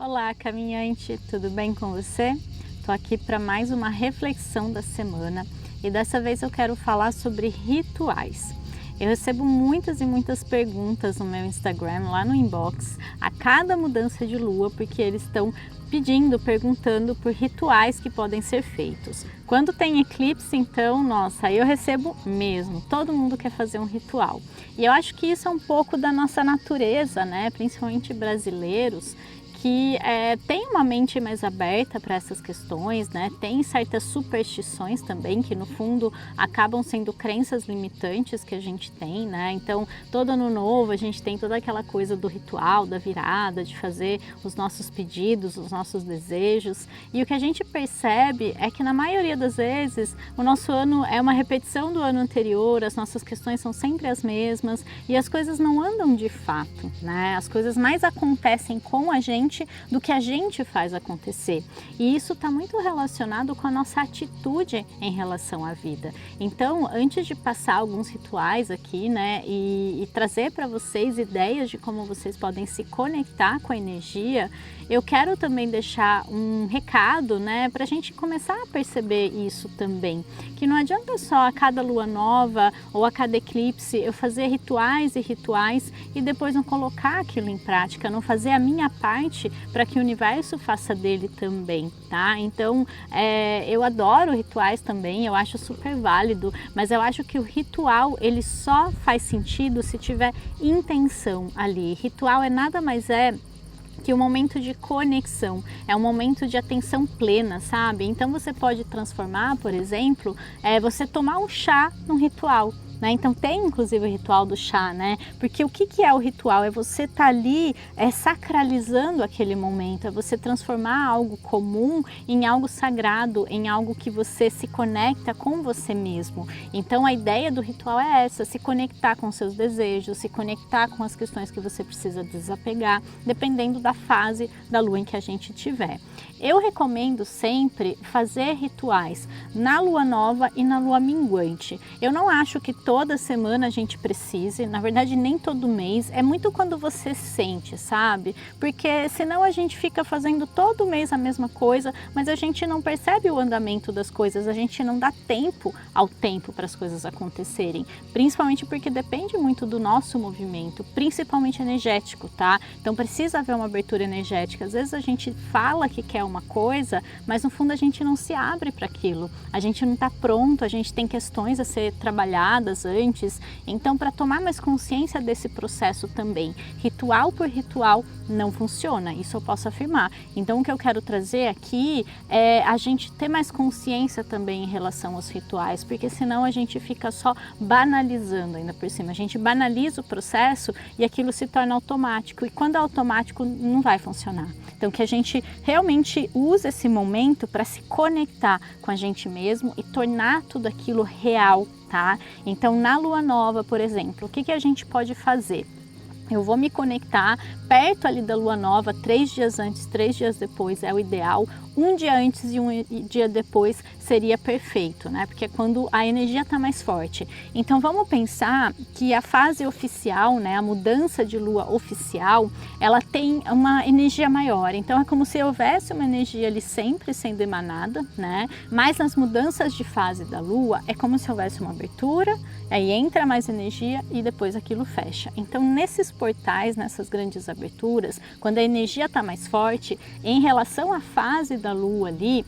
Olá, caminhante, tudo bem com você? Estou aqui para mais uma reflexão da semana e dessa vez eu quero falar sobre rituais. Eu recebo muitas e muitas perguntas no meu Instagram, lá no inbox, a cada mudança de lua, porque eles estão perguntando por rituais que podem ser feitos. Quando tem eclipse, então, nossa, eu recebo mesmo, todo mundo quer fazer um ritual. E eu acho que isso é um pouco da nossa natureza, né? Principalmente brasileiros, que tem uma mente mais aberta para essas questões, né? Tem certas superstições também que no fundo acabam sendo crenças limitantes que a gente tem, né? Então todo ano novo a gente tem toda aquela coisa do ritual, da virada, de fazer os nossos pedidos, os nossos desejos, e o que a gente percebe é que na maioria das vezes o nosso ano é uma repetição do ano anterior, as nossas questões são sempre as mesmas e as coisas não andam de fato, né? As coisas mais acontecem com a gente do que a gente faz acontecer. E isso está muito relacionado com a nossa atitude em relação à vida. Então, antes de passar alguns rituais aqui, né, e trazer para vocês ideias de como vocês podem se conectar com a energia, eu quero também deixar um recado, né, para a gente começar a perceber isso também. Que não adianta só a cada lua nova ou a cada eclipse eu fazer rituais e rituais e depois não colocar aquilo em prática, não fazer a minha parte para que o universo faça dele também, tá? Então, eu adoro rituais também, eu acho super válido, mas eu acho que o ritual, ele só faz sentido se tiver intenção ali. Ritual nada mais que um momento de conexão, é um momento de atenção plena, sabe? Então você pode transformar, por exemplo, você tomar um chá num ritual. Então tem inclusive o ritual do chá, né? Porque o que é o ritual? É você estar ali sacralizando aquele momento, é você transformar algo comum em algo sagrado, em algo que você se conecta com você mesmo. Então a ideia do ritual é essa, se conectar com seus desejos, se conectar com as questões que você precisa desapegar, dependendo da fase da lua em que a gente tiver. Eu recomendo sempre fazer rituais na lua nova e na lua minguante. Eu não acho que toda semana a gente precise, na verdade nem todo mês, é muito quando você sente, sabe? Porque senão a gente fica fazendo todo mês a mesma coisa, mas a gente não percebe o andamento das coisas, a gente não dá tempo ao tempo para as coisas acontecerem, principalmente porque depende muito do nosso movimento, principalmente energético, tá? Então precisa haver uma abertura energética, às vezes a gente fala que quer uma coisa, mas no fundo a gente não se abre para aquilo, a gente não está pronto, a gente tem questões a ser trabalhadas antes, então para tomar mais consciência desse processo também, ritual por ritual não funciona, isso eu posso afirmar. Então o que eu quero trazer aqui é a gente ter mais consciência também em relação aos rituais, porque senão a gente fica só banalizando ainda por cima, a gente banaliza o processo e aquilo se torna automático, e quando é automático não vai funcionar. Então que a gente realmente use esse momento para se conectar com a gente mesmo e tornar tudo aquilo real, tá? Então na lua nova, por exemplo, o que a gente pode fazer? Eu vou me conectar perto ali da lua nova, 3 dias antes, 3 dias depois é o ideal. Um dia antes e um dia depois seria perfeito, né? Porque é quando a energia está mais forte. Então vamos pensar que a fase oficial, né? A mudança de lua oficial, ela tem uma energia maior. Então é como se houvesse uma energia ali sempre sendo emanada, né? Mas nas mudanças de fase da lua, é como se houvesse uma abertura, aí entra mais energia e depois aquilo fecha. Então nesses portais, nessas grandes aberturas, quando a energia está mais forte, em relação à fase da lua ali,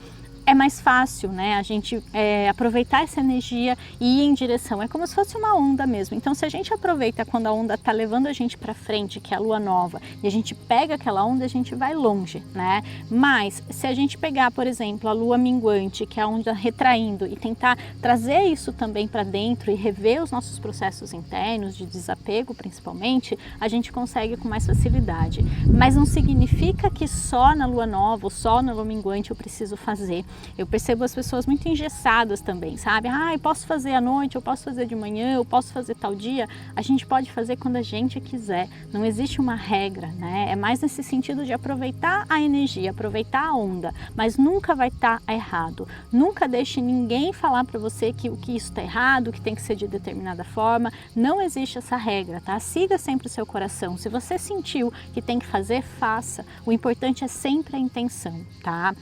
é mais fácil, né, a gente aproveitar essa energia e ir em direção, é como se fosse uma onda mesmo. Então se a gente aproveita quando a onda está levando a gente para frente, que é a lua nova, e a gente pega aquela onda, a gente vai longe, né? Mas se a gente pegar, por exemplo, a lua minguante, que é a onda retraindo, e tentar trazer isso também para dentro e rever os nossos processos internos, de desapego principalmente, a gente consegue com mais facilidade. Mas não significa que só na lua nova ou só na lua minguante eu preciso fazer. Eu percebo as pessoas muito engessadas também, sabe? Ah, eu posso fazer à noite, eu posso fazer de manhã, eu posso fazer tal dia. A gente pode fazer quando a gente quiser, não existe uma regra, né? É mais nesse sentido de aproveitar a energia, aproveitar a onda, mas nunca vai estar errado. Nunca deixe ninguém falar para você que isso está errado, que tem que ser de determinada forma. Não existe essa regra, tá? Siga sempre o seu coração. Se você sentiu que tem que fazer, faça. O importante é sempre a intenção, tá?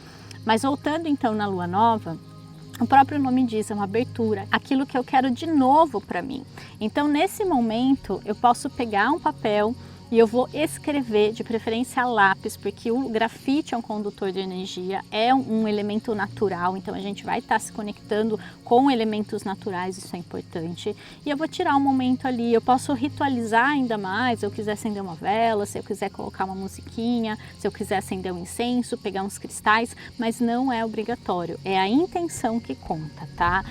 Mas voltando então na lua nova, o próprio nome diz, é uma abertura, aquilo que eu quero de novo para mim. Então nesse momento eu posso pegar um papel e eu vou escrever, de preferência a lápis, porque o grafite é um condutor de energia, é um elemento natural, então a gente vai estar se conectando com elementos naturais, isso é importante. E eu vou tirar um momento ali, eu posso ritualizar ainda mais, se eu quiser acender uma vela, se eu quiser colocar uma musiquinha, se eu quiser acender um incenso, pegar uns cristais, mas não é obrigatório, é a intenção que conta, tá?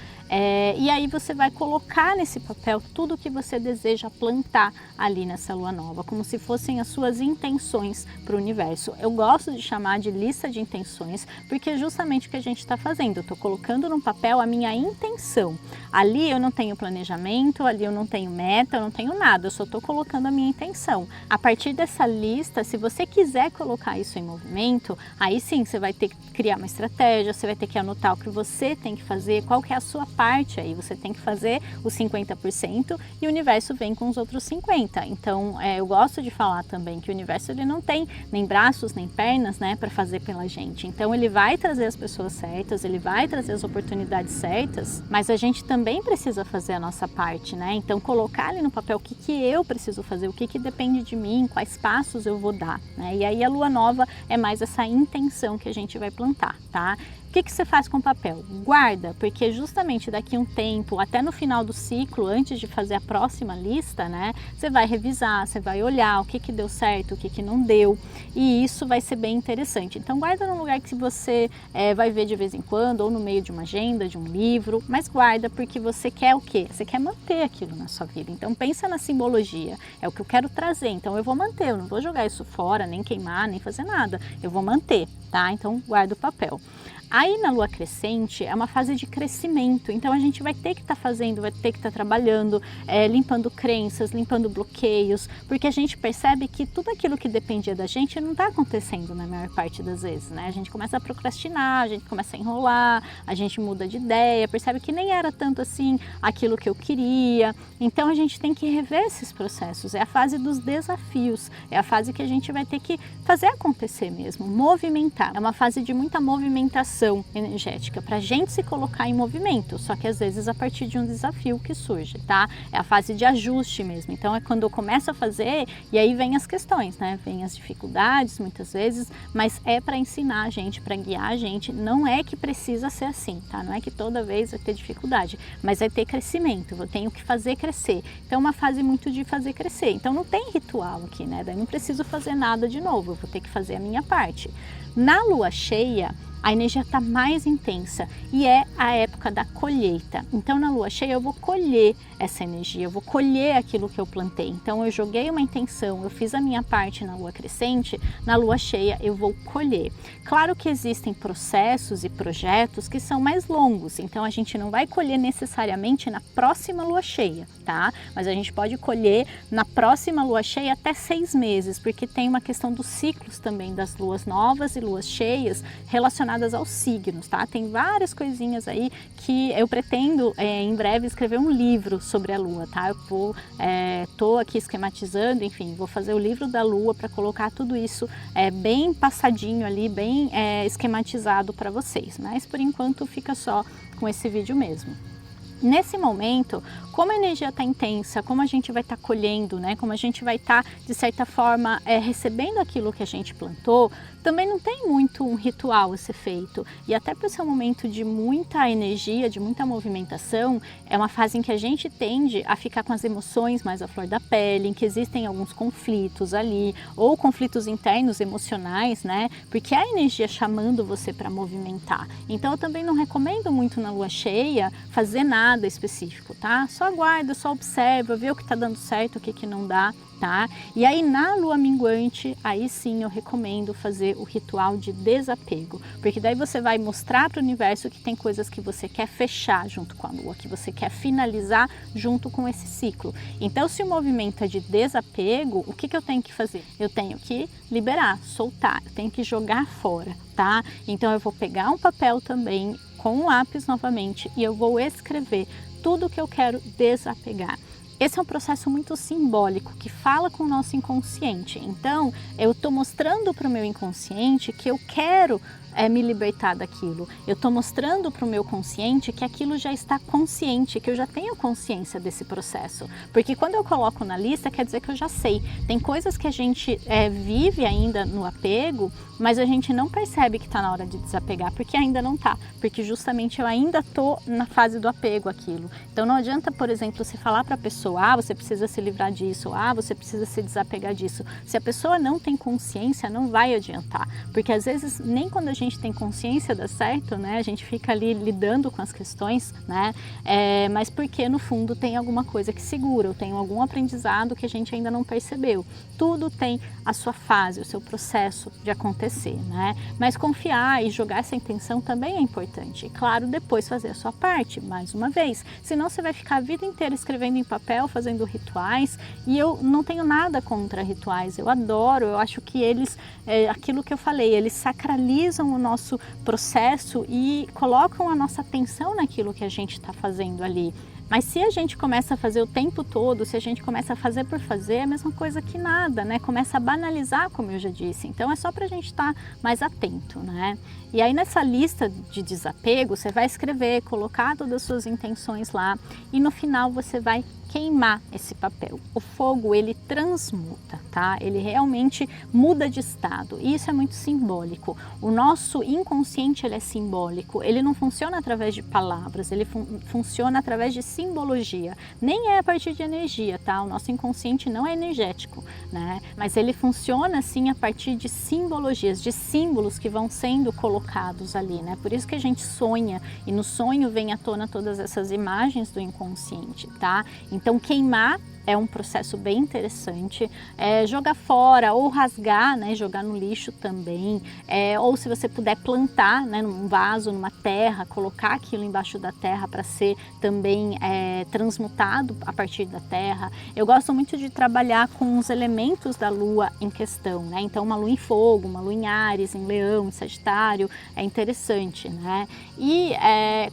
E aí você vai colocar nesse papel tudo que você deseja plantar ali nessa lua nova, como se fossem as suas intenções para o universo. Eu gosto de chamar de lista de intenções, porque é justamente o que a gente está fazendo. Eu estou colocando no papel a minha intenção. Ali eu não tenho planejamento, ali eu não tenho meta, eu não tenho nada, eu só estou colocando a minha intenção. A partir dessa lista, se você quiser colocar isso em movimento, aí sim você vai ter que criar uma estratégia, você vai ter que anotar o que você tem que fazer, qual que é a sua parte aí, você tem que fazer os 50% e o universo vem com os outros 50%. Então eu gosto de falar também que o universo ele não tem nem braços nem pernas, né, para fazer pela gente. Então ele vai trazer as pessoas certas, ele vai trazer as oportunidades certas, mas a gente também precisa fazer a nossa parte, né? Então colocar ali no papel o que eu preciso fazer, o que depende de mim, quais passos eu vou dar, né? E aí a lua nova é mais essa intenção que a gente vai plantar, tá? O que você faz com o papel? Guarda, porque justamente daqui a um tempo, até no final do ciclo, antes de fazer a próxima lista, né, você vai revisar, você vai olhar o que deu certo, o que não deu, e isso vai ser bem interessante. Então guarda num lugar que você vai ver de vez em quando, ou no meio de uma agenda, de um livro, mas guarda porque você quer o quê? Você quer manter aquilo na sua vida. Então pensa na simbologia, é o que eu quero trazer, então eu vou manter, eu não vou jogar isso fora, nem queimar, nem fazer nada, eu vou manter, tá? Então guarda o papel. Aí na lua crescente é uma fase de crescimento, então a gente vai ter que estar fazendo, vai ter que estar trabalhando, limpando crenças, limpando bloqueios, porque a gente percebe que tudo aquilo que dependia da gente não está acontecendo na maior parte das vezes, né? A gente começa a procrastinar, a gente começa a enrolar, a gente muda de ideia, percebe que nem era tanto assim aquilo que eu queria, então a gente tem que rever esses processos, é a fase dos desafios, é a fase que a gente vai ter que fazer acontecer mesmo, movimentar, é uma fase de muita movimentação energética, para a gente se colocar em movimento, só que às vezes a partir de um desafio que surge, tá? É a fase de ajuste mesmo, então é quando eu começo a fazer e aí vem as questões, né? Vem as dificuldades muitas vezes, mas é para ensinar a gente, para guiar a gente, não é que precisa ser assim, tá? Não é que toda vez vai ter dificuldade, mas vai ter crescimento, eu tenho que fazer crescer, então é uma fase muito de fazer crescer, então não tem ritual aqui, né? Daí não preciso fazer nada de novo, eu vou ter que fazer a minha parte. Na lua cheia, a energia está mais intensa e é a época da colheita. Então na lua cheia eu vou colher essa energia, eu vou colher aquilo que eu plantei. Então eu joguei uma intenção, eu fiz a minha parte na lua crescente, na lua cheia eu vou colher. Claro que existem processos e projetos que são mais longos, então a gente não vai colher necessariamente na próxima lua cheia, tá? Mas a gente pode colher na próxima lua cheia até 6 meses, porque tem uma questão dos ciclos também das luas novas e luas cheias relacionadas aos signos, tá? Tem várias coisinhas aí que eu pretendo em breve escrever um livro sobre a lua, tá? Eu tô aqui esquematizando, enfim, vou fazer o livro da lua para colocar tudo isso bem passadinho ali, bem esquematizado para vocês, mas por enquanto fica só com esse vídeo mesmo. Nesse momento, como a energia está intensa, como a gente vai estar colhendo, né? Como a gente vai estar, de certa forma, recebendo aquilo que a gente plantou, também não tem muito um ritual a ser feito. E até por ser um momento de muita energia, de muita movimentação, é uma fase em que a gente tende a ficar com as emoções mais à flor da pele, em que existem alguns conflitos ali, ou conflitos internos emocionais, né? Porque a energia chamando você para movimentar. Então eu também não recomendo muito na lua cheia fazer nada específico, tá? Só aguarda, só observa, vê o que está dando certo, o que não dá. tá? E aí na lua minguante, aí sim eu recomendo fazer o ritual de desapego, porque daí você vai mostrar para o universo que tem coisas que você quer fechar junto com a lua, que você quer finalizar junto com esse ciclo. Então, se o movimento é de desapego, o que eu tenho que fazer? Eu tenho que liberar, soltar, eu tenho que jogar fora, tá? Então eu vou pegar um papel também com um lápis novamente e eu vou escrever tudo que eu quero desapegar. Esse é um processo muito simbólico que fala com o nosso inconsciente. Então, eu estou mostrando para o meu inconsciente que eu quero me libertar daquilo. Eu estou mostrando para o meu consciente que aquilo já está consciente, que eu já tenho consciência desse processo. Porque quando eu coloco na lista, quer dizer que eu já sei. Tem coisas que a gente vive ainda no apego, mas a gente não percebe que está na hora de desapegar, porque ainda não está. Porque justamente eu ainda estou na fase do apego àquilo. Então não adianta, por exemplo, você falar para a pessoa, você precisa se livrar disso, você precisa se desapegar disso. Se a pessoa não tem consciência, não vai adiantar. Porque às vezes, nem quando a gente tem consciência dá certo, né? A gente fica ali lidando com as questões, né? Mas porque no fundo tem alguma coisa que segura, ou tem algum aprendizado que a gente ainda não percebeu. Tudo tem a sua fase, o seu processo de acontecer, né? Mas confiar e jogar essa intenção também é importante. E claro, depois fazer a sua parte, mais uma vez. Senão você vai ficar a vida inteira escrevendo em papel, fazendo rituais, e eu não tenho nada contra rituais, eu adoro, eu acho que eles, aquilo que eu falei, eles sacralizam o nosso processo e colocam a nossa atenção naquilo que a gente está fazendo ali. Mas se a gente começa a fazer o tempo todo, se a gente começa a fazer por fazer, é a mesma coisa que nada, né? Começa a banalizar, como eu já disse. Então é só para a gente estar mais atento, né? E aí nessa lista de desapego, você vai escrever, colocar todas as suas intenções lá e no final você vai queimar esse papel. O fogo, ele transmuta, tá? Ele realmente muda de estado. E isso é muito simbólico. O nosso inconsciente, ele é simbólico. Ele não funciona através de palavras, ele funciona através de simbologia. Nem é a partir de energia, tá? O nosso inconsciente não é energético, né? Mas ele funciona, sim, a partir de simbologias, de símbolos que vão sendo colocados ali, né? Por isso que a gente sonha e no sonho vem à tona todas essas imagens do inconsciente, tá? Então, queimar é um processo bem interessante, jogar fora ou rasgar, né, jogar no lixo também, ou se você puder plantar, né, num vaso, numa terra, colocar aquilo embaixo da terra para ser também transmutado a partir da terra. Eu gosto muito de trabalhar com os elementos da lua em questão, né, então uma lua em fogo, uma lua em Áries, em Leão, em Sagitário, é interessante, né, e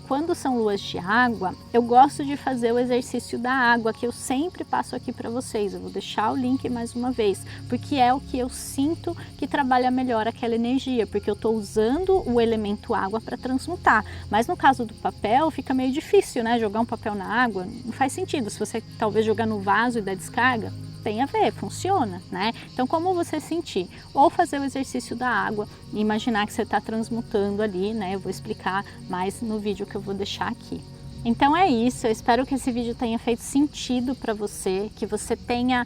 quando são luas de água, eu gosto de fazer o exercício da água, que eu sempre passo aqui para vocês. Eu vou deixar o link mais uma vez, porque é o que eu sinto que trabalha melhor aquela energia, porque eu estou usando o elemento água para transmutar. Mas no caso do papel, fica meio difícil, né? Jogar um papel na água não faz sentido. Se você talvez jogar no vaso e dar descarga, tem a ver, funciona, né? Então, como você sentir? Ou fazer o exercício da água e imaginar que você está transmutando ali, né? Eu vou explicar mais no vídeo que eu vou deixar aqui. Então é isso, eu espero que esse vídeo tenha feito sentido para você, que você tenha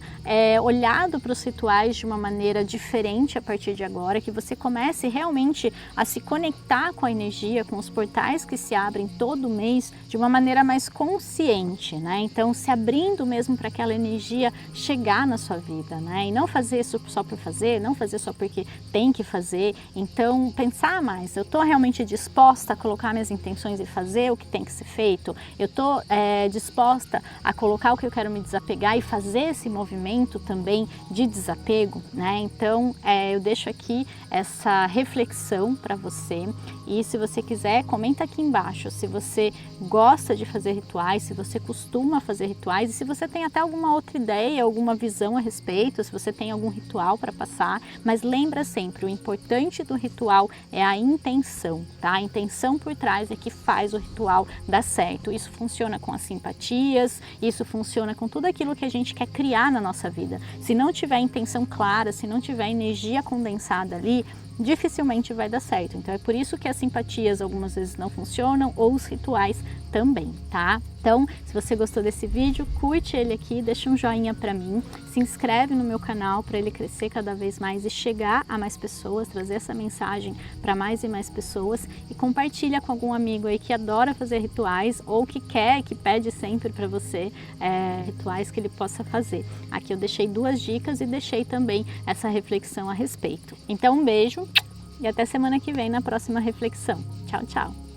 olhado para os rituais de uma maneira diferente a partir de agora, que você comece realmente a se conectar com a energia, com os portais que se abrem todo mês de uma maneira mais consciente, né? Então se abrindo mesmo para aquela energia chegar na sua vida, né? E não fazer isso só por fazer, não fazer só porque tem que fazer. Então pensar mais, eu estou realmente disposta a colocar minhas intenções e fazer o que tem que ser feito? Eu estou disposta a colocar o que eu quero me desapegar e fazer esse movimento também de desapego, né? Então eu deixo aqui essa reflexão para você e se você quiser, comenta aqui embaixo se você gosta de fazer rituais, se você costuma fazer rituais e se você tem até alguma outra ideia, alguma visão a respeito, se você tem algum ritual para passar, mas lembra sempre, o importante do ritual é a intenção, tá? A intenção por trás é que faz o ritual dar certo. Isso funciona com as simpatias, isso funciona com tudo aquilo que a gente quer criar na nossa vida. Se não tiver intenção clara, se não tiver energia condensada ali, dificilmente vai dar certo. Então é por isso que as simpatias algumas vezes não funcionam ou os rituais também, tá? Então, se você gostou desse vídeo, curte ele aqui, deixa um joinha para mim, se inscreve no meu canal para ele crescer cada vez mais e chegar a mais pessoas, trazer essa mensagem para mais e mais pessoas, e compartilha com algum amigo aí que adora fazer rituais ou que pede sempre para você rituais que ele possa fazer. Aqui eu deixei 2 dicas e deixei também essa reflexão a respeito. Então, um beijo e até semana que vem na próxima reflexão. Tchau, tchau!